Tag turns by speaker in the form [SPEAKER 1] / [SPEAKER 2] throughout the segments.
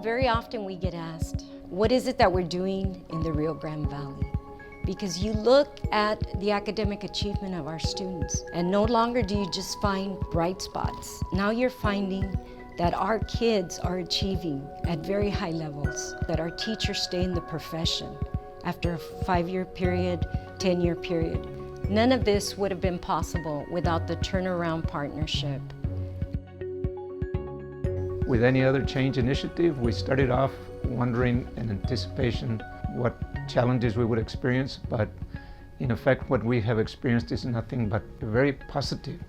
[SPEAKER 1] Very often we get asked, what is it that we're doing in the Rio Grande Valley? Because you look at the academic achievement of our students, and no longer do you just find bright spots. Now you're finding that our kids are achieving at very high levels, that our teachers stay in the profession after a 5-year period, 10-year period. None of this would have been possible without the turnaround partnership.
[SPEAKER 2] With any other change initiative, we started off wondering in anticipation what challenges we would experience, but in effect what we have experienced is nothing but very positive.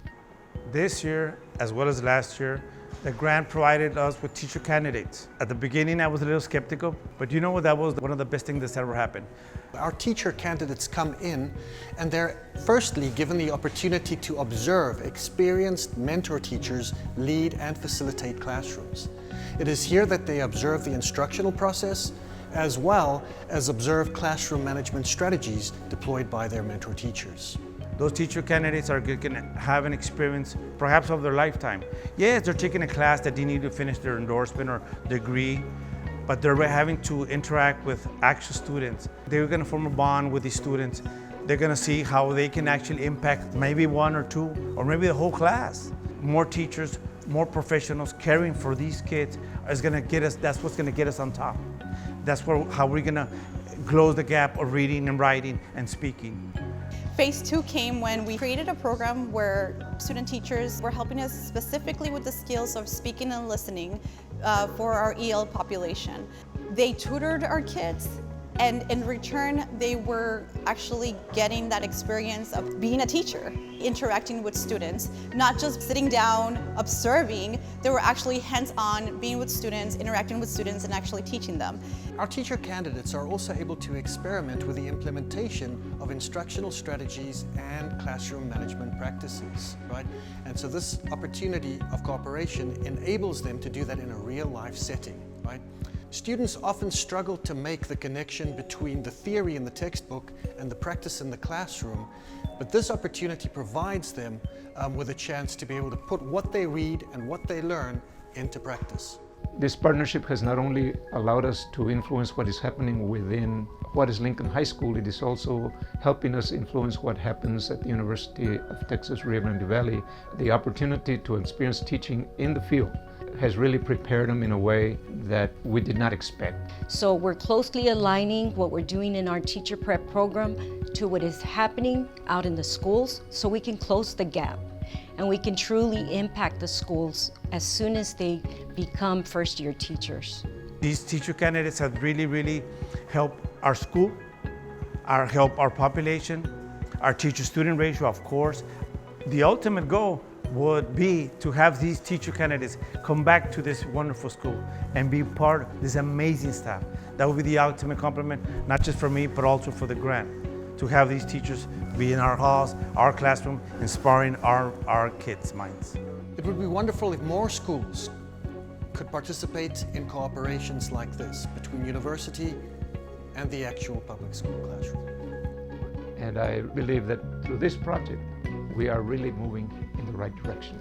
[SPEAKER 3] This year, as well as last year, the grant provided us with teacher candidates. At the beginning I was a little skeptical, but you know what, that was one of the best things that's ever happened.
[SPEAKER 4] Our teacher candidates come in and they're firstly given the opportunity to observe experienced mentor teachers lead and facilitate classrooms. It is here that they observe the instructional process as well as observe classroom management strategies deployed by their mentor teachers.
[SPEAKER 3] Those teacher candidates are going to have an experience perhaps of their lifetime. Yes, they're taking a class that they need to finish their endorsement or degree, but they're having to interact with actual students. They're going to form a bond with these students. They're going to see how they can actually impact maybe 1 or 2 or maybe the whole class. More teachers, more professionals caring for these kids is going to get us, that's what's going to get us on top. That's how we're going to close the gap of reading and writing and speaking.
[SPEAKER 5] Phase 2 came when we created a program where student teachers were helping us specifically with the skills of speaking and listening for our EL population. They tutored our kids, and in return they were actually getting that experience of being a teacher, interacting with students, not just sitting down observing. They were actually hands-on, being with students, interacting with students, and actually teaching them.
[SPEAKER 4] Our teacher candidates are also able to experiment with the implementation of instructional strategies and classroom management practices, right? And so this opportunity of cooperation enables them to do that in a real-life setting, right? Students often struggle to make the connection between the theory in the textbook and the practice in the classroom, but this opportunity provides them with a chance to be able to put what they read and what they learn into practice.
[SPEAKER 2] This partnership has not only allowed us to influence what is happening within Juarez-Lincoln High School, it is also helping us influence what happens at the University of Texas Rio Grande Valley. The opportunity to experience teaching in the field has really prepared them in a way that we did not expect.
[SPEAKER 1] So we're closely aligning what we're doing in our teacher prep program to what is happening out in the schools so we can close the gap and we can truly impact the schools as soon as they become first-year teachers.
[SPEAKER 3] These teacher candidates have really helped our school, help our population, our teacher-student ratio, of course. The ultimate goal would be to have these teacher candidates come back to this wonderful school and be part of this amazing staff. That would be the ultimate compliment, not just for me, but also for the grant, to have these teachers be in our halls, our classroom, inspiring our kids' minds.
[SPEAKER 4] It would be wonderful if more schools could participate in cooperations like this between university and the actual public school classroom.
[SPEAKER 2] And I believe that through this project, we are really moving in the right direction.